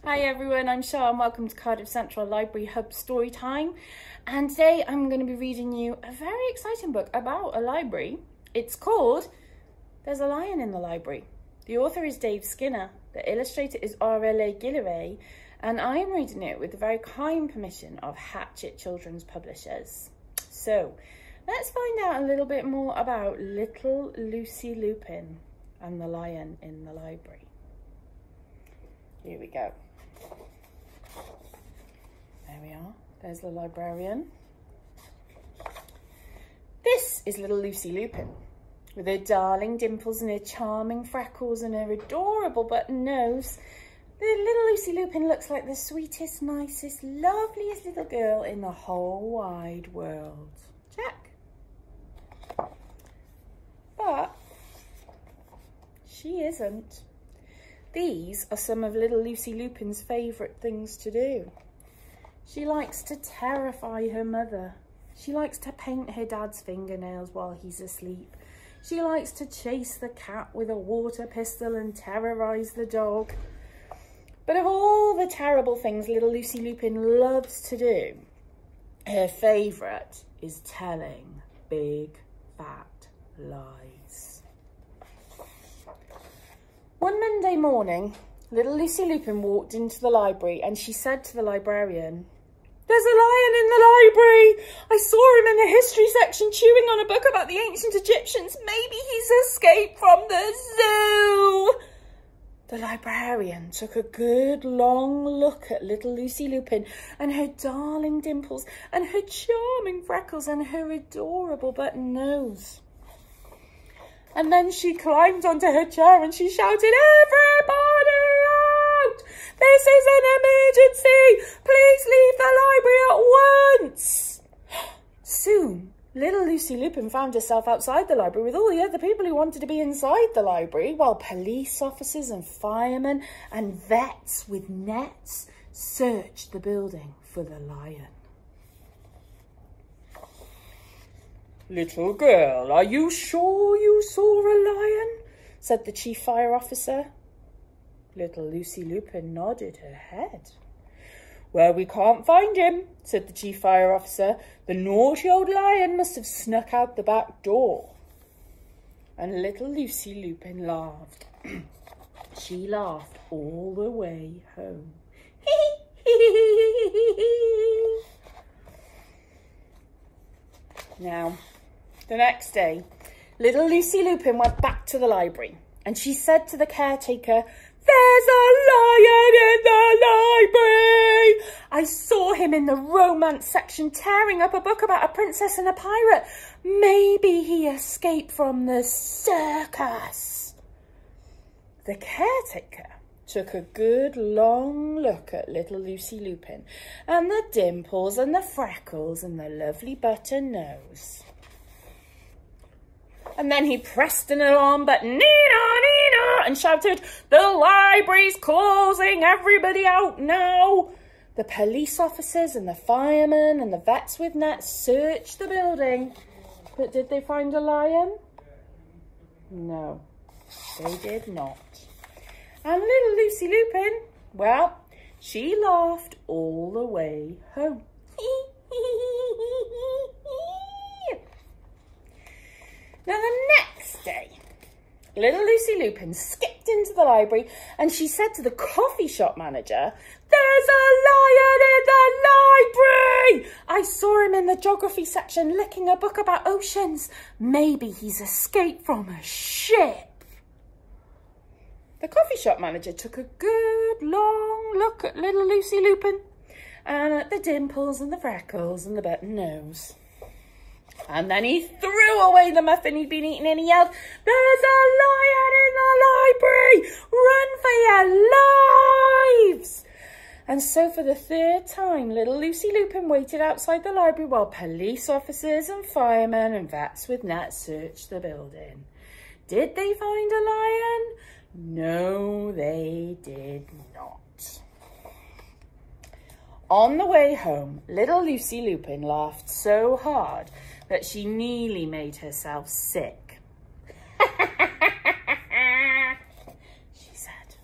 Hi everyone, I'm Shah and welcome to Cardiff Central Library Hub Storytime. And today I'm going to be reading you a very exciting book about a library. It's called There's a Lion in the Library. The author is Dave Skinner, the illustrator is Auérlie Guillerey, and I am reading it with the very kind permission of Hachette Children's Publishers. So, let's find out a little bit more about little Lucy Lupin and the lion in the library. Here we go. There we are. There's the librarian. This is little Lucy Lupin, with her darling dimples and her charming freckles and her adorable button nose. The little Lucy Lupin looks like the sweetest, nicest, loveliest little girl in the whole wide world. Check. But she isn't. These are some of little Lucy Lupin's favourite things to do. She likes to terrify her mother. She likes to paint her dad's fingernails while he's asleep. She likes to chase the cat with a water pistol and terrorise the dog. But of all the terrible things little Lucy Lupin loves to do, her favourite is telling big, fat lies. One Monday morning, little Lucy Lupin walked into the library and she said to the librarian, "There's a lion in the library. I saw him in the history section chewing on a book about the ancient Egyptians. Maybe he's escaped from the zoo." The librarian took a good long look at little Lucy Lupin and her darling dimples and her charming freckles and her adorable button nose. And then she climbed onto her chair and she shouted, "Everybody out! This is an emergency! Please leave the library at once!" Soon, little Lucy Lupin found herself outside the library with all the other people who wanted to be inside the library, while police officers and firemen and vets with nets searched the building for the lion. "Little girl, are you sure you saw a lion?" said the chief fire officer. Little Lucy Lupin nodded her head. "Well, we can't find him," said the chief fire officer. "The naughty old lion must have snuck out the back door." And little Lucy Lupin laughed. She laughed all the way home. Now, the next day, little Lucy Lupin went back to the library and she said to the caretaker, "There's a lion in the library. I saw him in the romance section tearing up a book about a princess and a pirate. Maybe he escaped from the circus." The caretaker took a good long look at little Lucy Lupin and the dimples and the freckles and the lovely button nose. And then he pressed an alarm button, "Nina, Nina," and shouted, "The library's closing, everybody out now." The police officers and the firemen and the vets with nets searched the building. But did they find a lion? No, they did not. And little Lucy Lupin, well, she laughed all the way home. Now the next day, little Lucy Lupin skipped into the library and she said to the coffee shop manager, "There's a lion in the library. I saw him in the geography section licking a book about oceans. Maybe he's escaped from a ship." The coffee shop manager took a good long look at little Lucy Lupin and at the dimples and the freckles and the button nose. And then he threw away the muffin he'd been eating and he yelled, "There's a lion in the library! Run for your lives!" And so for the third time, little Lucy Lupin waited outside the library while police officers and firemen and vets with nets searched the building. Did they find a lion? No, they did not. On the way home, little Lucy Lupin laughed so hard that she nearly made herself sick. She said.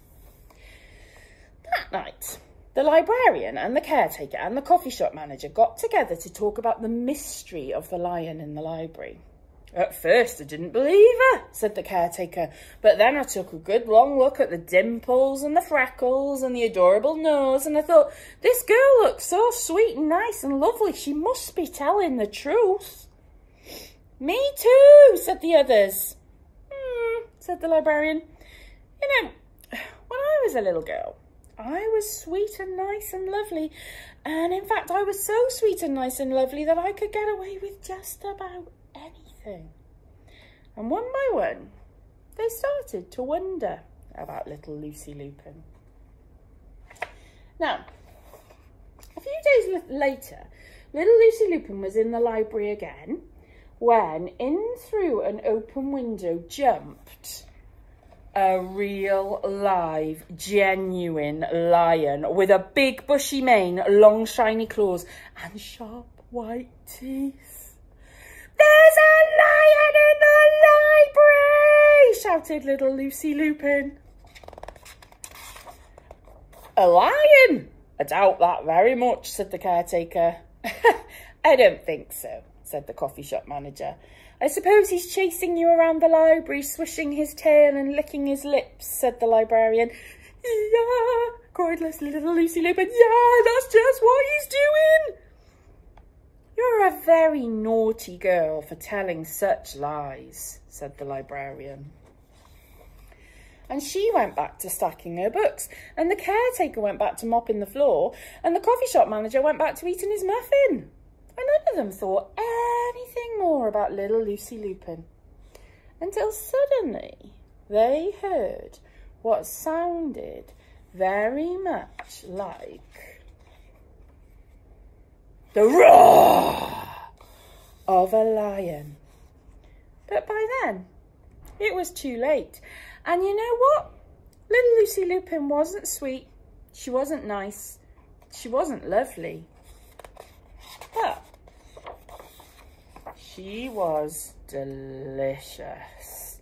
That night, librarian and the caretaker and the coffee shop manager got together to talk about the mystery of the lion in the library. "At first I didn't believe her," said the caretaker, "but then I took a good long look at the dimples and the freckles and the adorable nose, and I thought, this girl looks so sweet and nice and lovely, she must be telling the truth." "Me too," said the others. Said the librarian. "You know, when I was a little girl, I was sweet and nice and lovely, and in fact I was so sweet and nice and lovely that I could get away with just about anything." And one by one, they started to wonder about little Lucy Lupin. Now, a few days later, little Lucy Lupin was in the library again when in through an open window jumped a real, live, genuine lion with a big bushy mane, long shiny claws and sharp white teeth. "There's a lion in the library!" shouted little Lucy Lupin. "A lion? I doubt that very much," said the caretaker. "I don't think so," said the coffee shop manager. "I suppose he's chasing you around the library, swishing his tail and licking his lips," said the librarian. "Yeah," cried little Lucy Lupin. "Yeah, that's just what he's doing." "You're a very naughty girl for telling such lies," said the librarian. And she went back to stacking her books, and the caretaker went back to mopping the floor, and the coffee shop manager went back to eating his muffin. And none of them thought anything more about little Lucy Lupin, until suddenly they heard what sounded very much like the roar of a lion. But by then, it was too late. And you know what? Little Lucy Lupin wasn't sweet. She wasn't nice. She wasn't lovely. But she was delicious.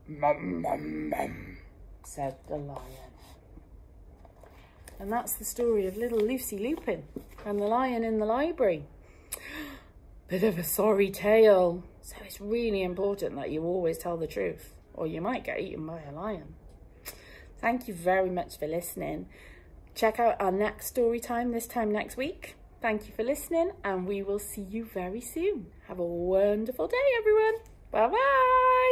"Mum, mum, mum," said the lion. And that's the story of little Lucy Lupin and the lion in the library. Bit of a sorry tale. So it's really important that you always tell the truth, or you might get eaten by a lion. Thank you very much for listening. Check out our next story time this time next week. Thank you for listening, and we will see you very soon. Have a wonderful day, everyone. Bye-bye.